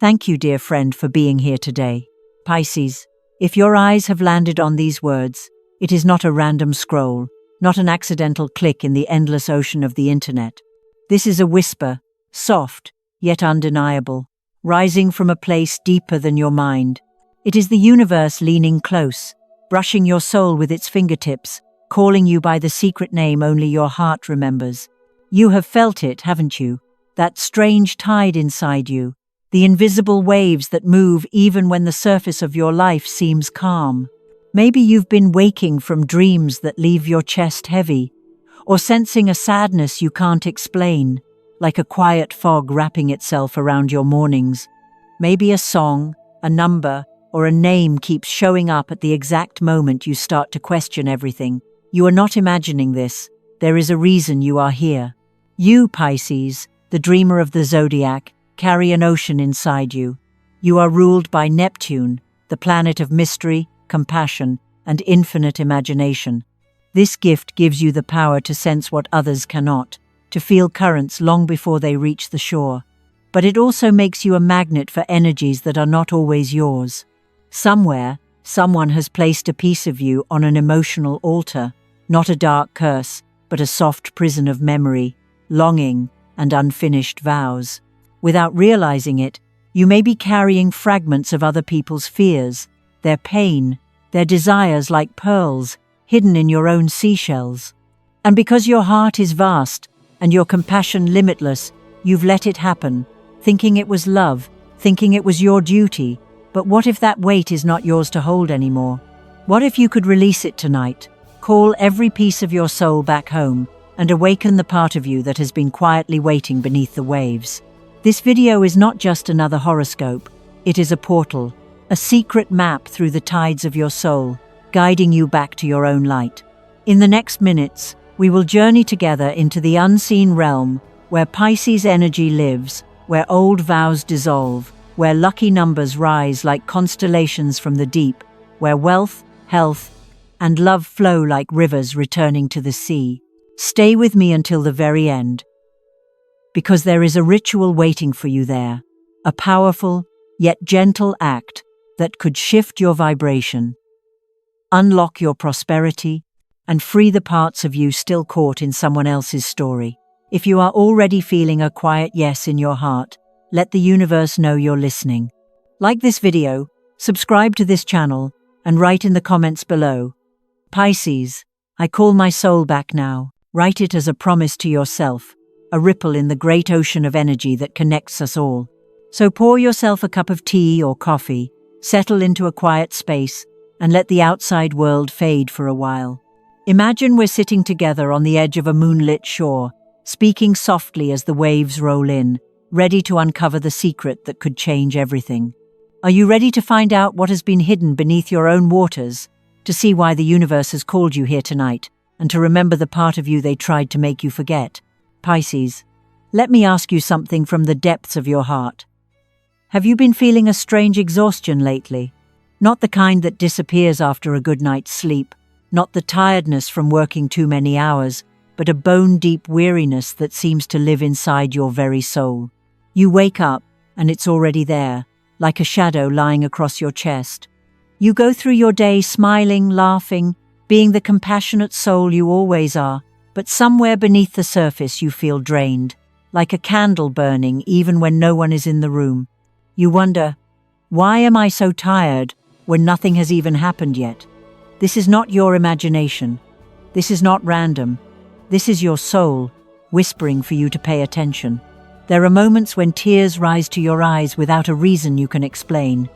Thank you, dear friend, for being here today. Pisces, if your eyes have landed on these words, it is not a random scroll, not an accidental click in the endless ocean of the internet. This is a whisper, soft, yet undeniable, rising from a place deeper than your mind. It is the universe leaning close, brushing your soul with its fingertips, calling you by the secret name only your heart remembers. You have felt it, haven't you? That strange tide inside you, the invisible waves that move even when the surface of your life seems calm. Maybe you've been waking from dreams that leave your chest heavy, or sensing a sadness you can't explain, like a quiet fog wrapping itself around your mornings. Maybe a song, a number, or a name keeps showing up at the exact moment you start to question everything. You are not imagining this. There is a reason you are here. You, Pisces, the dreamer of the Zodiac, carry an ocean inside you. You are ruled by Neptune, the planet of mystery, compassion, and infinite imagination. This gift gives you the power to sense what others cannot, to feel currents long before they reach the shore. But it also makes you a magnet for energies that are not always yours. Somewhere, someone has placed a piece of you on an emotional altar, not a dark curse, but a soft prison of memory, longing, and unfinished vows. Without realizing it, you may be carrying fragments of other people's fears, their pain, their desires like pearls, hidden in your own seashells. And because your heart is vast and your compassion limitless, you've let it happen, thinking it was love, thinking it was your duty. But what if that weight is not yours to hold anymore? What if you could release it tonight, call every piece of your soul back home, and awaken the part of you that has been quietly waiting beneath the waves? This video is not just another horoscope. It is a portal, a secret map through the tides of your soul, guiding you back to your own light. In the next minutes, we will journey together into the unseen realm where Pisces energy lives, where old vows dissolve, where lucky numbers rise like constellations from the deep, where wealth, health, and love flow like rivers returning to the sea. Stay with me until the very end, because there is a ritual waiting for you there, a powerful yet gentle act that could shift your vibration, unlock your prosperity, and free the parts of you still caught in someone else's story. If you are already feeling a quiet yes in your heart, let the universe know you're listening. Like this video, subscribe to this channel, and write in the comments below. Pisces, I call my soul back now. Write it as a promise to yourself, a ripple in the great ocean of energy that connects us all. So pour yourself a cup of tea or coffee, settle into a quiet space, and let the outside world fade for a while. Imagine we're sitting together on the edge of a moonlit shore, speaking softly as the waves roll in, ready to uncover the secret that could change everything. Are you ready to find out what has been hidden beneath your own waters, to see why the universe has called you here tonight, and to remember the part of you they tried to make you forget? Pisces, let me ask you something from the depths of your heart. Have you been feeling a strange exhaustion lately? Not the kind that disappears after a good night's sleep, not the tiredness from working too many hours, but a bone-deep weariness that seems to live inside your very soul. You wake up, and it's already there, like a shadow lying across your chest. You go through your day smiling, laughing, being the compassionate soul you always are, but somewhere beneath the surface you feel drained, like a candle burning even when no one is in the room. You wonder, why am I so tired when nothing has even happened yet? This is not your imagination. This is not random. This is your soul, whispering for you to pay attention. There are moments when tears rise to your eyes without a reason you can explain.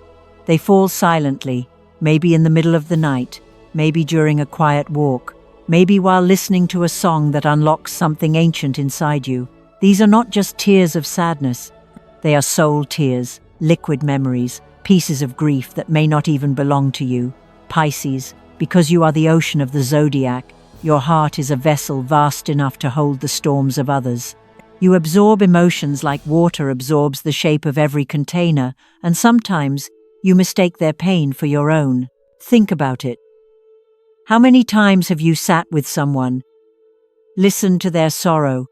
They fall silently, maybe in the middle of the night, maybe during a quiet walk, maybe while listening to a song that unlocks something ancient inside you. These are not just tears of sadness. They are soul tears, liquid memories, pieces of grief that may not even belong to you. Pisces, because you are the ocean of the Zodiac, your heart is a vessel vast enough to hold the storms of others. You absorb emotions like water absorbs the shape of every container, and sometimes you mistake their pain for your own. Think about it. How many times have you sat with someone, listened to their sorrow,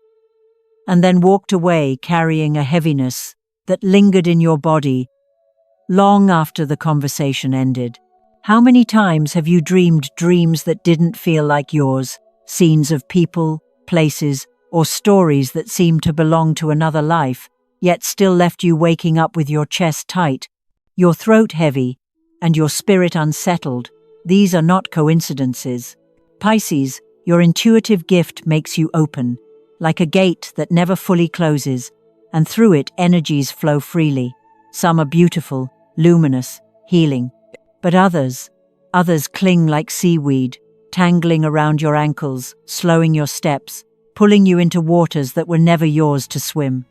and then walked away carrying a heaviness that lingered in your body long after the conversation ended. How many times have you dreamed dreams that didn't feel like yours, scenes of people, places, or stories that seemed to belong to another life, yet still left you waking up with your chest tight, your throat heavy, and your spirit unsettled? These are not coincidences. Pisces, your intuitive gift makes you open, like a gate that never fully closes, and through it energies flow freely. Some are beautiful, luminous, healing, but others cling like seaweed, tangling around your ankles, slowing your steps, pulling you into waters that were never yours to swim.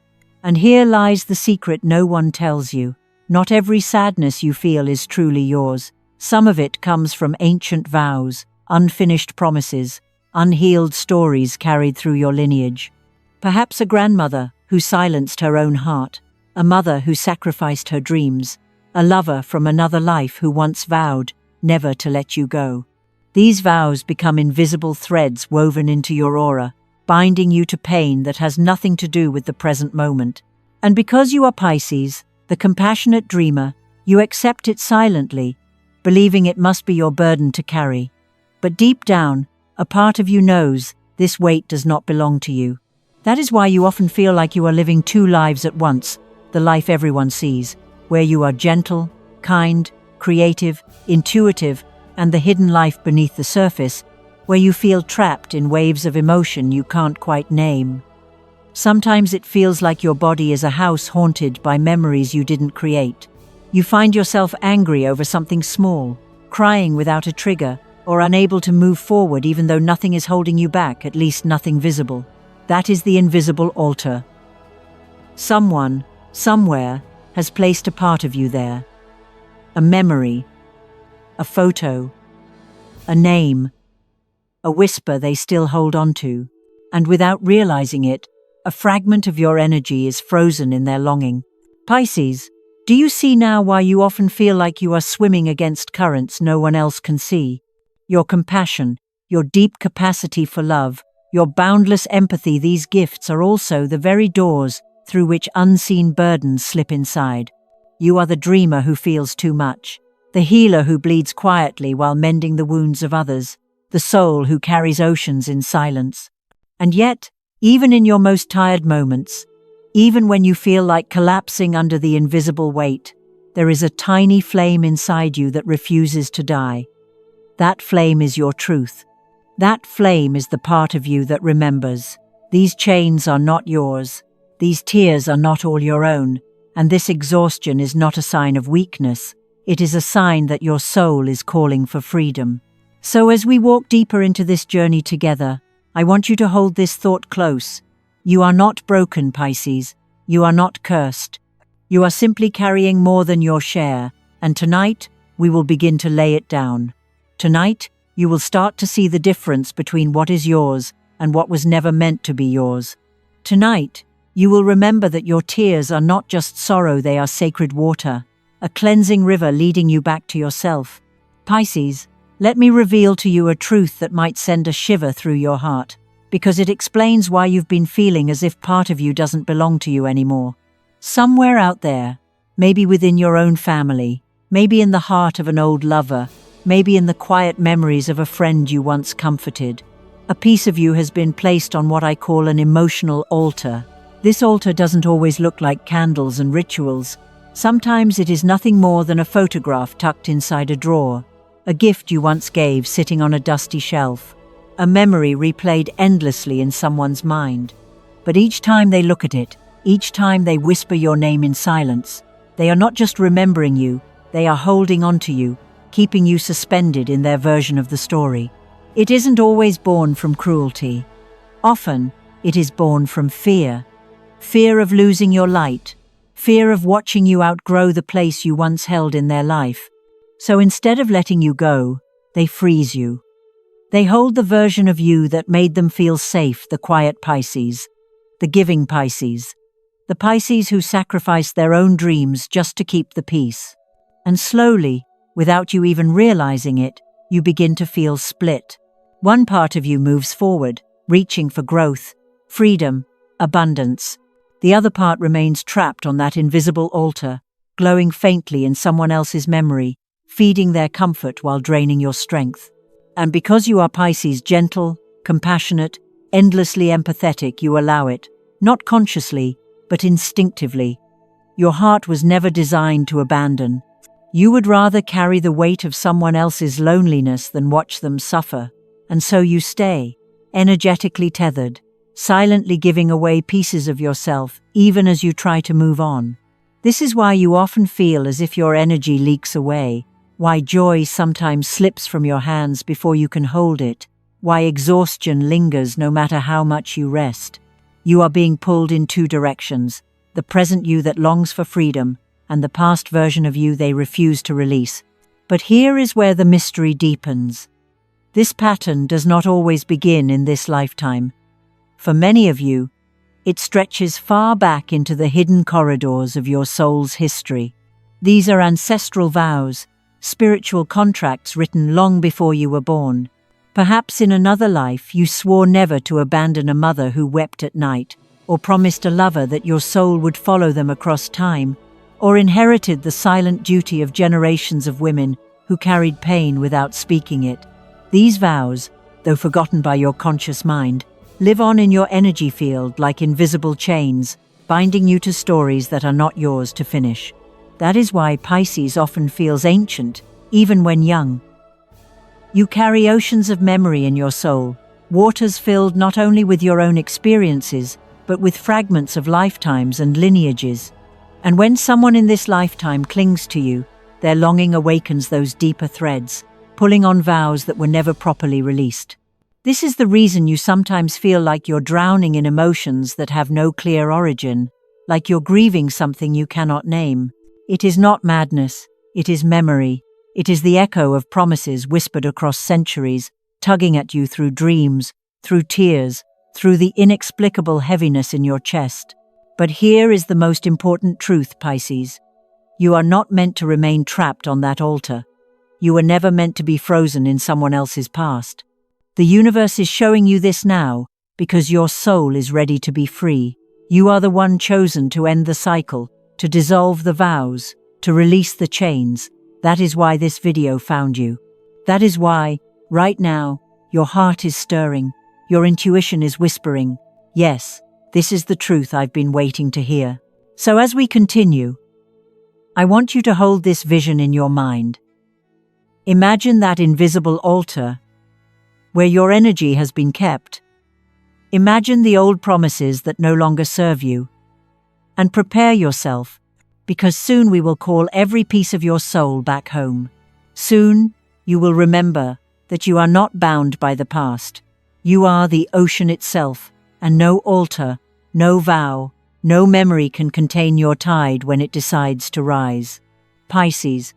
And here lies the secret no one tells you. Not every sadness you feel is truly yours. Some of it comes from ancient vows, unfinished promises, unhealed stories carried through your lineage. Perhaps a grandmother who silenced her own heart, a mother who sacrificed her dreams, a lover from another life who once vowed never to let you go. These vows become invisible threads woven into your aura, binding you to pain that has nothing to do with the present moment. And because you are Pisces, the compassionate dreamer, you accept it silently, believing it must be your burden to carry. But deep down, a part of you knows this weight does not belong to you. That is why you often feel like you are living two lives at once, the life everyone sees, where you are gentle, kind, creative, intuitive, and the hidden life beneath the surface, where you feel trapped in waves of emotion you can't quite name. Sometimes it feels like your body is a house haunted by memories you didn't create. You find yourself angry over something small, crying without a trigger, or unable to move forward even though nothing is holding you back, at least nothing visible. That is the invisible altar. Someone, somewhere, has placed a part of you there. A memory, a photo, a name, a whisper they still hold on to, and without realizing it, a fragment of your energy is frozen in their longing. Pisces, do you see now why you often feel like you are swimming against currents no one else can see? Your compassion, your deep capacity for love, your boundless empathy, these gifts are also the very doors through which unseen burdens slip inside. You are the dreamer who feels too much, the healer who bleeds quietly while mending the wounds of others, the soul who carries oceans in silence. And yet, even in your most tired moments, even when you feel like collapsing under the invisible weight, there is a tiny flame inside you that refuses to die. That flame is your truth. That flame is the part of you that remembers. These chains are not yours. These tears are not all your own. And this exhaustion is not a sign of weakness. It is a sign that your soul is calling for freedom. So as we walk deeper into this journey together, I want you to hold this thought close. You are not broken, Pisces. You are not cursed. You are simply carrying more than your share, and tonight we will begin to lay it down. Tonight, you will start to see the difference between what is yours and what was never meant to be yours. Tonight, you will remember that your tears are not just sorrow, they are sacred water, a cleansing river leading you back to yourself. Pisces, let me reveal to you a truth that might send a shiver through your heart, because it explains why you've been feeling as if part of you doesn't belong to you anymore. Somewhere out there, maybe within your own family, maybe in the heart of an old lover, maybe in the quiet memories of a friend you once comforted, a piece of you has been placed on what I call an emotional altar. This altar doesn't always look like candles and rituals. Sometimes it is nothing more than a photograph tucked inside a drawer, a gift you once gave sitting on a dusty shelf, a memory replayed endlessly in someone's mind. But each time they look at it, each time they whisper your name in silence, they are not just remembering you, they are holding on to you, keeping you suspended in their version of the story. It isn't always born from cruelty. Often, it is born from fear. Fear of losing your light. Fear of watching you outgrow the place you once held in their life. So instead of letting you go, they freeze you. They hold the version of you that made them feel safe, the quiet Pisces, the giving Pisces, the Pisces who sacrificed their own dreams just to keep the peace. And slowly, without you even realizing it, you begin to feel split. One part of you moves forward, reaching for growth, freedom, abundance. The other part remains trapped on that invisible altar, glowing faintly in someone else's memory, feeding their comfort while draining your strength. And because you are Pisces, gentle, compassionate, endlessly empathetic, you allow it, not consciously, but instinctively. Your heart was never designed to abandon. You would rather carry the weight of someone else's loneliness than watch them suffer, and so you stay, energetically tethered, silently giving away pieces of yourself even as you try to move on. This is why you often feel as if your energy leaks away, why joy sometimes slips from your hands before you can hold it, why exhaustion lingers no matter how much you rest. You are being pulled in two directions, the present you that longs for freedom, and the past version of you they refuse to release. But here is where the mystery deepens. This pattern does not always begin in this lifetime. For many of you, it stretches far back into the hidden corridors of your soul's history. These are ancestral vows, spiritual contracts written long before you were born. Perhaps in another life you swore never to abandon a mother who wept at night, or promised a lover that your soul would follow them across time, or inherited the silent duty of generations of women who carried pain without speaking it. These vows, though forgotten by your conscious mind, live on in your energy field like invisible chains, binding you to stories that are not yours to finish. That is why Pisces often feels ancient, even when young. You carry oceans of memory in your soul, waters filled not only with your own experiences, but with fragments of lifetimes and lineages. And when someone in this lifetime clings to you, their longing awakens those deeper threads, pulling on vows that were never properly released. This is the reason you sometimes feel like you're drowning in emotions that have no clear origin, like you're grieving something you cannot name. It is not madness, it is memory. It is the echo of promises whispered across centuries, tugging at you through dreams, through tears, through the inexplicable heaviness in your chest. But here is the most important truth, Pisces. You are not meant to remain trapped on that altar. You were never meant to be frozen in someone else's past. The universe is showing you this now because your soul is ready to be free. You are the one chosen to end the cycle, to dissolve the vows, to release the chains. That is why this video found you. That is why, right now, your heart is stirring, your intuition is whispering, yes, this is the truth I've been waiting to hear. So as we continue, I want you to hold this vision in your mind. Imagine that invisible altar where your energy has been kept. Imagine the old promises that no longer serve you. And prepare yourself, because soon we will call every piece of your soul back home. Soon, you will remember that you are not bound by the past. You are the ocean itself, and no altar, no vow, no memory can contain your tide when it decides to rise. Pisces,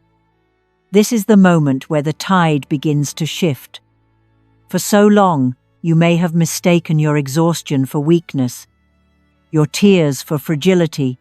this is the moment where the tide begins to shift. For so long, you may have mistaken your exhaustion for weakness, your tears for fragility,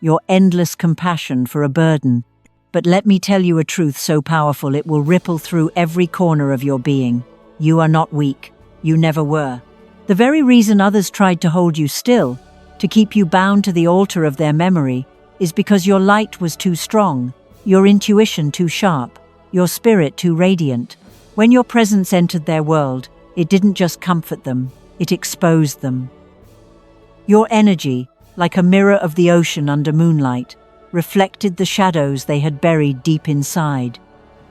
your endless compassion for a burden. But let me tell you a truth so powerful it will ripple through every corner of your being. You are not weak. You never were. The very reason others tried to hold you still, to keep you bound to the altar of their memory, is because your light was too strong, your intuition too sharp, your spirit too radiant. When your presence entered their world, it didn't just comfort them, it exposed them. Your energy, like a mirror of the ocean under moonlight, reflected the shadows they had buried deep inside.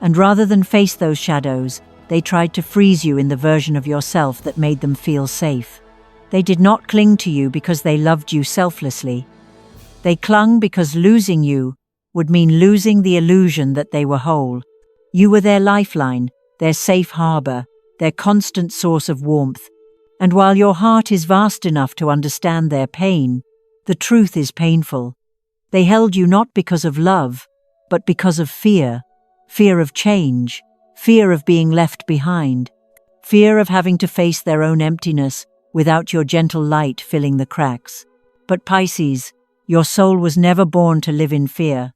And rather than face those shadows, they tried to freeze you in the version of yourself that made them feel safe. They did not cling to you because they loved you selflessly. They clung because losing you would mean losing the illusion that they were whole. You were their lifeline, their safe harbor, their constant source of warmth. And while your heart is vast enough to understand their pain, the truth is painful. They held you not because of love, but because of fear. Fear of change, fear of being left behind, fear of having to face their own emptiness without your gentle light filling the cracks. But Pisces, your soul was never born to live in fear.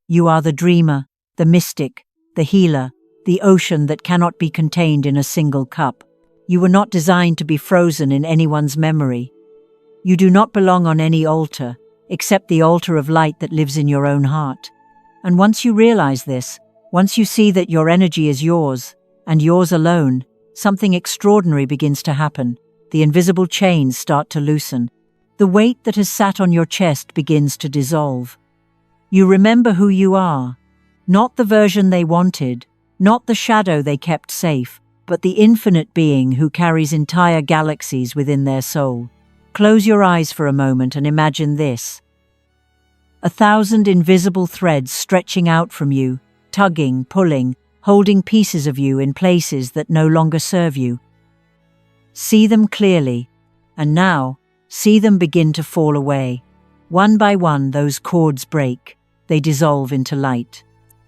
You are the dreamer, the mystic, the healer, the ocean that cannot be contained in a single cup. You were not designed to be frozen in anyone's memory. You do not belong on any altar, except the altar of light that lives in your own heart. And once you realize this, once you see that your energy is yours, and yours alone, something extraordinary begins to happen. The invisible chains start to loosen. The weight that has sat on your chest begins to dissolve. You remember who you are. Not the version they wanted, not the shadow they kept safe, but the infinite being who carries entire galaxies within their soul. Close your eyes for a moment and imagine this. 1,000 invisible threads stretching out from you, tugging, pulling, holding pieces of you in places that no longer serve you. See them clearly, and now, see them begin to fall away. One by one, those cords break. They dissolve into light.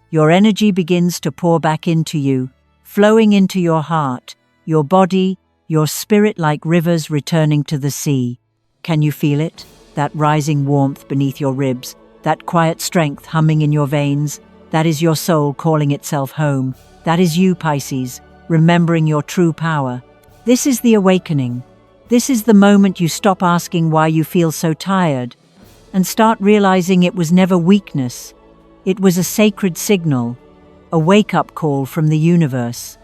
Your energy begins to pour back into you, flowing into your heart, your body, your spirit like rivers returning to the sea. Can you feel it? That rising warmth beneath your ribs, that quiet strength humming in your veins? That is your soul calling itself home. That is you, Pisces, remembering your true power. This is the awakening. This is the moment you stop asking why you feel so tired and start realizing it was never weakness. It was a sacred signal, a wake-up call from the universe.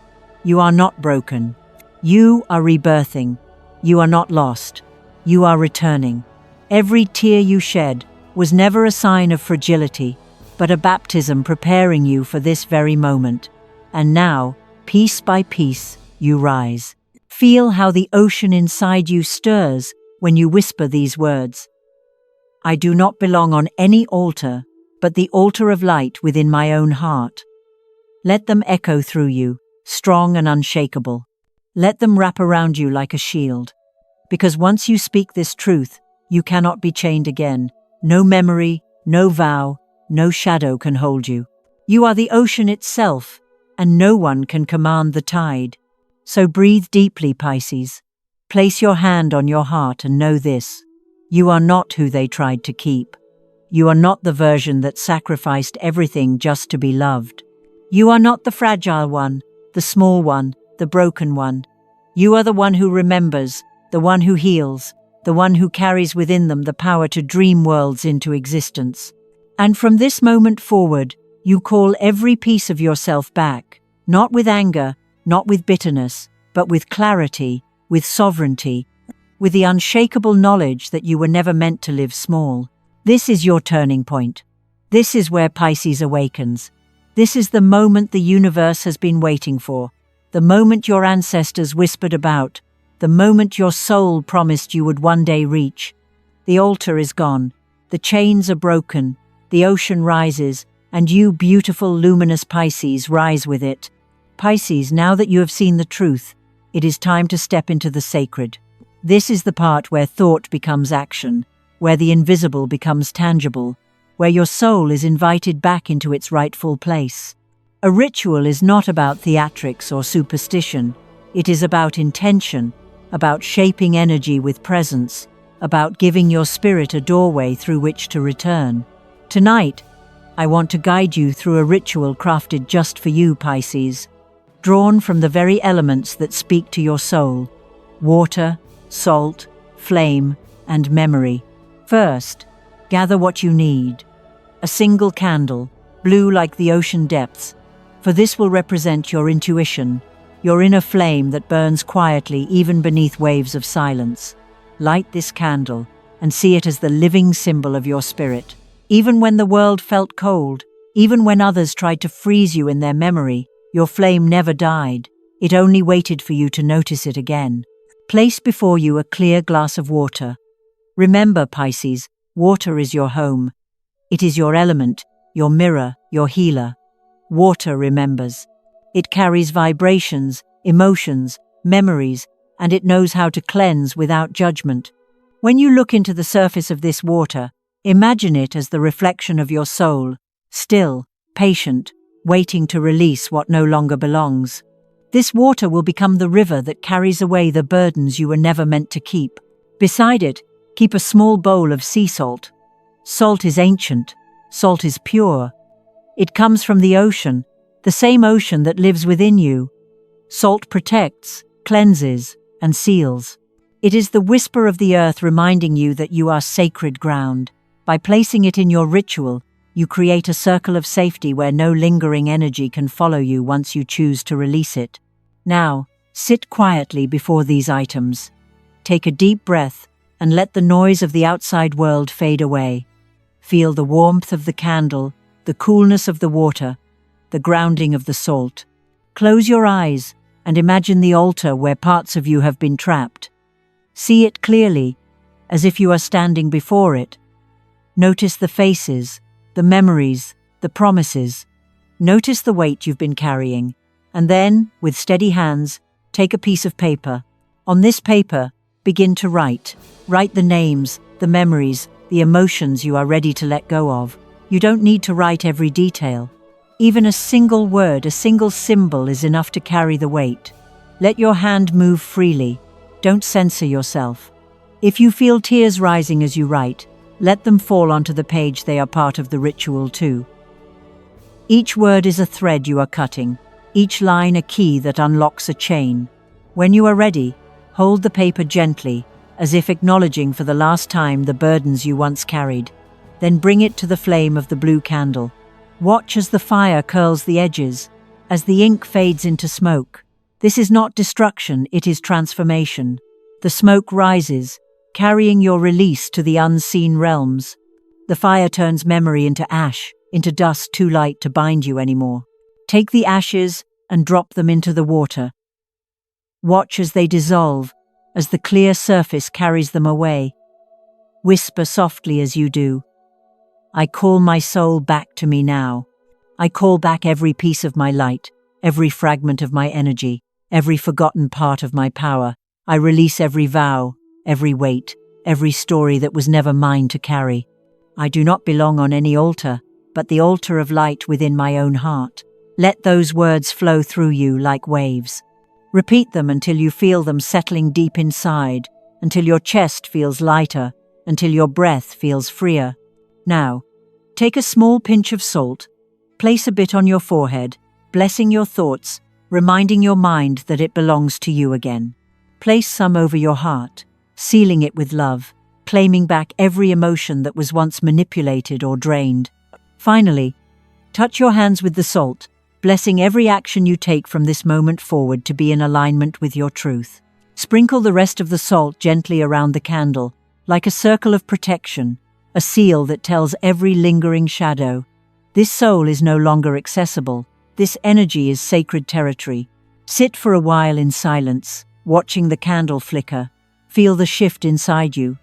You are not broken. You are rebirthing. You are not lost. You are returning. Every tear you shed was never a sign of fragility, but a baptism preparing you for this very moment. And now, piece by piece, you rise. Feel how the ocean inside you stirs when you whisper these words. I do not belong on any altar, but the altar of light within my own heart. Let them echo through you, strong and unshakable. Let them wrap around you like a shield. Because once you speak this truth, you cannot be chained again. No memory, no vow, no shadow can hold you. You are the ocean itself, and no one can command the tide. So breathe deeply, Pisces. Place your hand on your heart and know this. You are not who they tried to keep. You are not the version that sacrificed everything just to be loved. You are not the fragile one, the small one, the broken one. You are the one who remembers, the one who heals, the one who carries within them the power to dream worlds into existence. And from this moment forward, you call every piece of yourself back, not with anger, not with bitterness, but with clarity, with sovereignty, with the unshakable knowledge that you were never meant to live small. This is your turning point. This is where Pisces awakens. This is the moment the universe has been waiting for, the moment your ancestors whispered about, the moment your soul promised you would one day reach. The altar is gone, the chains are broken, the ocean rises, and you, beautiful, luminous Pisces, rise with it. Pisces, now that you have seen the truth, it is time to step into the sacred. This is the part where thought becomes action, where the invisible becomes tangible, where your soul is invited back into its rightful place. A ritual is not about theatrics or superstition. It is about intention, about shaping energy with presence, about giving your spirit a doorway through which to return. Tonight, I want to guide you through a ritual crafted just for you, Pisces, drawn from the very elements that speak to your soul: water, salt, flame, and memory. First, gather what you need. A single candle, blue like the ocean depths, for this will represent your intuition, your inner flame that burns quietly even beneath waves of silence. Light this candle and see it as the living symbol of your spirit. Even when the world felt cold, even when others tried to freeze you in their memory, your flame never died. It only waited for you to notice it again. Place before you a clear glass of water. Remember, Pisces, water is your home. It is your element, your mirror, your healer. Water remembers. It carries vibrations, emotions, memories, and it knows how to cleanse without judgment. When you look into the surface of this water, imagine it as the reflection of your soul, still, patient, waiting to release what no longer belongs. This water will become the river that carries away the burdens you were never meant to keep. Beside it, keep a small bowl of sea salt. Salt is ancient. Salt is pure. It comes from the ocean, the same ocean that lives within you. Salt protects, cleanses, and seals. It is the whisper of the earth reminding you that you are sacred ground. By placing it in your ritual, you create a circle of safety where no lingering energy can follow you once you choose to release it. Now, sit quietly before these items. Take a deep breath and let the noise of the outside world fade away. Feel the warmth of the candle, the coolness of the water, the grounding of the salt. Close your eyes and imagine the altar where parts of you have been trapped. See it clearly, as if you are standing before it. Notice the faces, the memories, the promises. Notice the weight you've been carrying. And then, with steady hands, take a piece of paper. On this paper, begin to write. Write the names, the memories, the emotions you are ready to let go of. You don't need to write every detail. Even a single word, a single symbol is enough to carry the weight. Let your hand move freely. Don't censor yourself. If you feel tears rising as you write, let them fall onto the page. They are part of the ritual too. Each word is a thread you are cutting, each line a key that unlocks a chain. When you are ready, hold the paper gently, as if acknowledging for the last time the burdens you once carried. Then bring it to the flame of the blue candle. Watch as the fire curls the edges, as the ink fades into smoke. This is not destruction, it is transformation. The smoke rises, carrying your release to the unseen realms. The fire turns memory into ash, into dust too light to bind you anymore. Take the ashes and drop them into the water. Watch as they dissolve, as the clear surface carries them away. Whisper softly as you do, I call my soul back to me now. I call back every piece of my light, every fragment of my energy, every forgotten part of my power. I release every vow, every weight, every story that was never mine to carry. I do not belong on any altar, but the altar of light within my own heart. Let those words flow through you like waves. Repeat them until you feel them settling deep inside, until your chest feels lighter, until your breath feels freer. Now, take a small pinch of salt, place a bit on your forehead, blessing your thoughts, reminding your mind that it belongs to you again. Place some over your heart, sealing it with love, claiming back every emotion that was once manipulated or drained. Finally, touch your hands with the salt, blessing every action you take from this moment forward to be in alignment with your truth. Sprinkle the rest of the salt gently around the candle, like a circle of protection, a seal that tells every lingering shadow. This soul is no longer accessible. This energy is sacred territory. Sit for a while in silence, watching the candle flicker. Feel the shift inside you.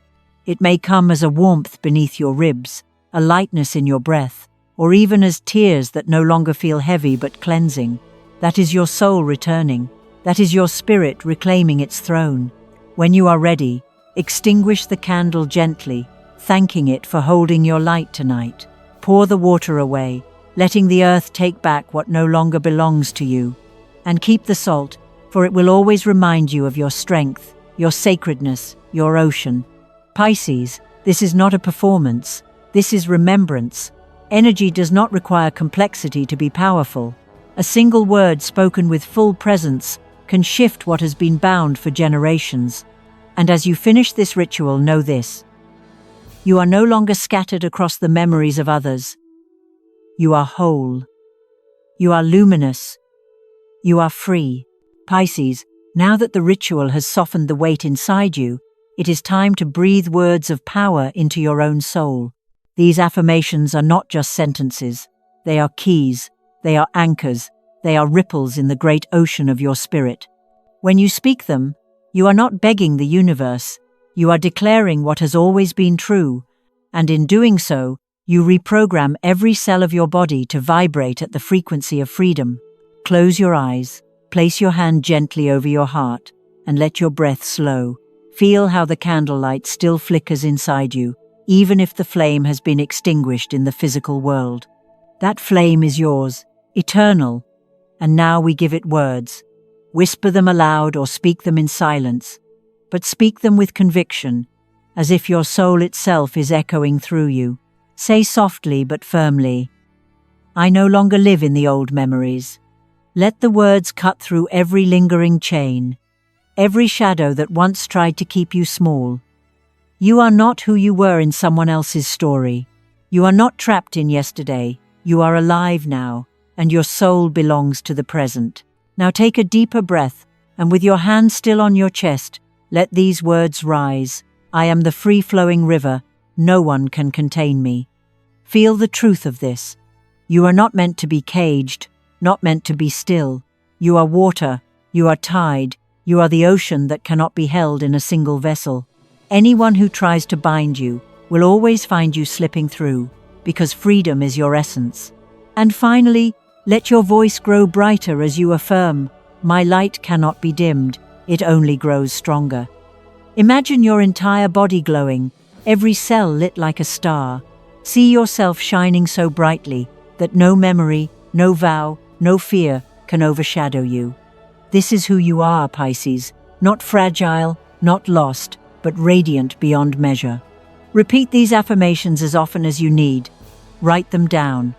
It may come as a warmth beneath your ribs, a lightness in your breath, or even as tears that no longer feel heavy but cleansing. That is your soul returning. That is your spirit reclaiming its throne. When you are ready, extinguish the candle gently, thanking it for holding your light tonight. Pour the water away, letting the earth take back what no longer belongs to you. And keep the salt, for it will always remind you of your strength, your sacredness, your ocean. Pisces, this is not a performance. This is remembrance. Energy does not require complexity to be powerful. A single word spoken with full presence can shift what has been bound for generations. And as you finish this ritual, know this. You are no longer scattered across the memories of others. You are whole. You are luminous. You are free. Pisces, now that the ritual has softened the weight inside you, it is time to breathe words of power into your own soul. These affirmations are not just sentences. They are keys. They are anchors. They are ripples in the great ocean of your spirit. When you speak them, you are not begging the universe. You are declaring what has always been true, and in doing so, you reprogram every cell of your body to vibrate at the frequency of freedom. Close your eyes, place your hand gently over your heart, and let your breath slow. Feel how the candlelight still flickers inside you, even if the flame has been extinguished in the physical world. That flame is yours, eternal, and now we give it words. Whisper them aloud or speak them in silence, but speak them with conviction, as if your soul itself is echoing through you. Say softly but firmly, I no longer live in the old memories. Let the words cut through every lingering chain, every shadow that once tried to keep you small. You are not who you were in someone else's story. You are not trapped in yesterday. You are alive now, and your soul belongs to the present. Now take a deeper breath, and with your hand still on your chest, let these words rise. I am the free-flowing river. No one can contain me. Feel the truth of this. You are not meant to be caged, not meant to be still. You are water, you are tide, you are the ocean that cannot be held in a single vessel. Anyone who tries to bind you will always find you slipping through, because freedom is your essence. And finally, let your voice grow brighter as you affirm, my light cannot be dimmed, it only grows stronger. Imagine your entire body glowing, every cell lit like a star. See yourself shining so brightly that no memory, no vow, no fear can overshadow you. This is who you are, Pisces, not fragile, not lost, but radiant beyond measure. Repeat these affirmations as often as you need. Write them down.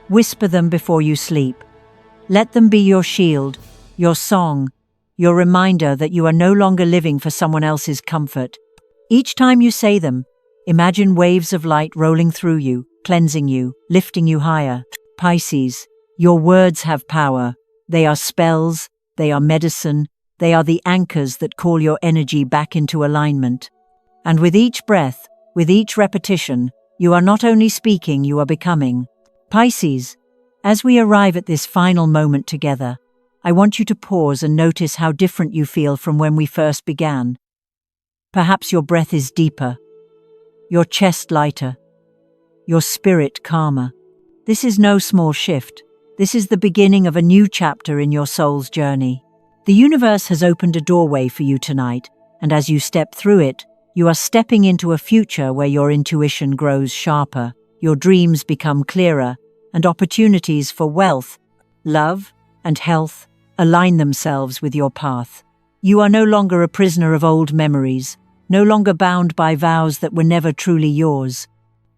Whisper them before you sleep. Let them be your shield, your song, your reminder that you are no longer living for someone else's comfort. Each time you say them, imagine waves of light rolling through you, cleansing you, lifting you higher. Pisces, your words have power. They are spells, they are medicine, they are the anchors that call your energy back into alignment. And with each breath, with each repetition, you are not only speaking, you are becoming. Pisces, as we arrive at this final moment together, I want you to pause and notice how different you feel from when we first began. Perhaps your breath is deeper, your chest lighter, your spirit calmer. This is no small shift. This is the beginning of a new chapter in your soul's journey. The universe has opened a doorway for you tonight, and as you step through it, you are stepping into a future where your intuition grows sharper, your dreams become clearer, and opportunities for wealth, love, and health align themselves with your path. You are no longer a prisoner of old memories, no longer bound by vows that were never truly yours.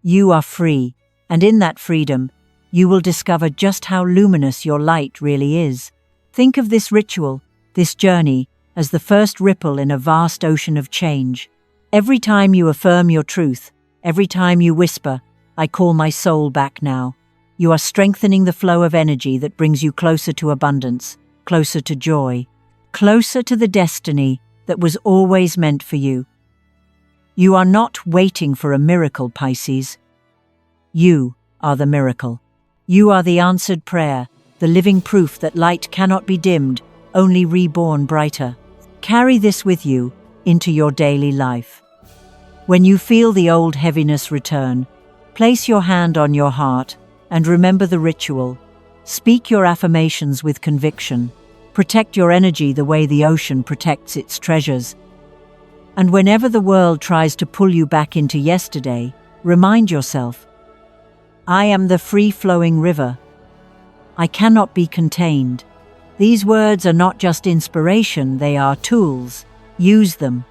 You are free, and in that freedom, you will discover just how luminous your light really is. Think of this ritual, this journey, as the first ripple in a vast ocean of change. Every time you affirm your truth, every time you whisper, I call my soul back now, you are strengthening the flow of energy that brings you closer to abundance, closer to joy, closer to the destiny that was always meant for you. You are not waiting for a miracle, Pisces. You are the miracle. You are the answered prayer, the living proof that light cannot be dimmed, only reborn brighter. Carry this with you into your daily life. When you feel the old heaviness return, place your hand on your heart and remember the ritual. Speak your affirmations with conviction. Protect your energy the way the ocean protects its treasures. And whenever the world tries to pull you back into yesterday, remind yourself, I am the free-flowing river. I cannot be contained. These words are not just inspiration, they are tools. Use them.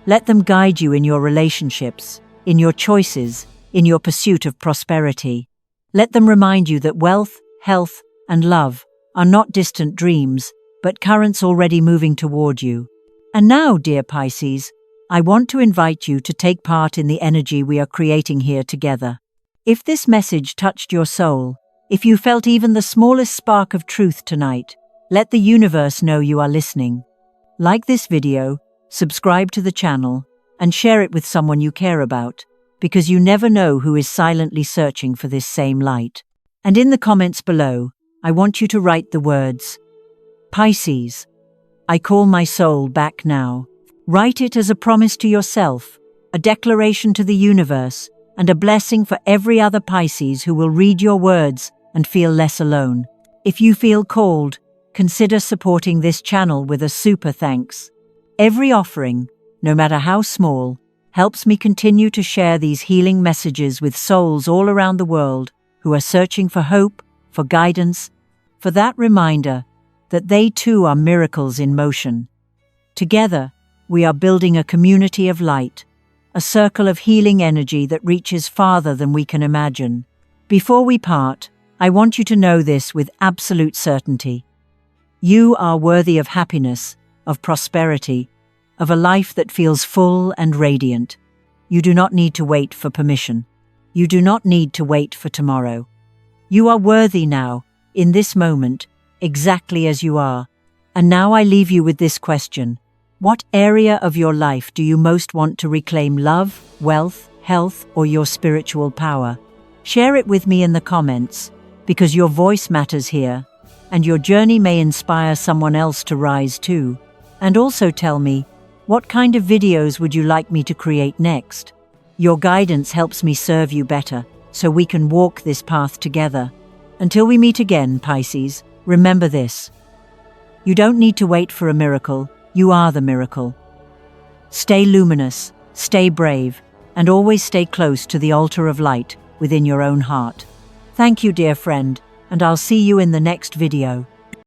Let them guide you in your relationships, in your choices, in your pursuit of prosperity. Let them remind you that wealth, health, and love are not distant dreams, but currents already moving toward you. And now, dear Pisces, I want to invite you to take part in the energy we are creating here together. If this message touched your soul, if you felt even the smallest spark of truth tonight, let the universe know you are listening. Like this video, subscribe to the channel, and share it with someone you care about, because you never know who is silently searching for this same light. And in the comments below, I want you to write the words, Pisces, I call my soul back now. Write it as a promise to yourself, a declaration to the universe, and a blessing for every other Pisces who will read your words and feel less alone. If you feel called, consider supporting this channel with a super thanks. Every offering, no matter how small, helps me continue to share these healing messages with souls all around the world who are searching for hope, for guidance, for that reminder that they too are miracles in motion. Together, we are building a community of light, a circle of healing energy that reaches farther than we can imagine. Before we part, I want you to know this with absolute certainty. You are worthy of happiness, of prosperity, of a life that feels full and radiant. You do not need to wait for permission. You do not need to wait for tomorrow. You are worthy now, in this moment, exactly as you are. And now I leave you with this question. What area of your life do you most want to reclaim love, wealth, health, or your spiritual power? Share it with me in the comments, because your voice matters here, and your journey may inspire someone else to rise too. And also tell me, what kind of videos would you like me to create next? Your guidance helps me serve you better, so we can walk this path together. Until we meet again, Pisces, remember this. You don't need to wait for a miracle, you are the miracle. Stay luminous, stay brave, and always stay close to the altar of light within your own heart. Thank you, dear friend, and I'll see you in the next video.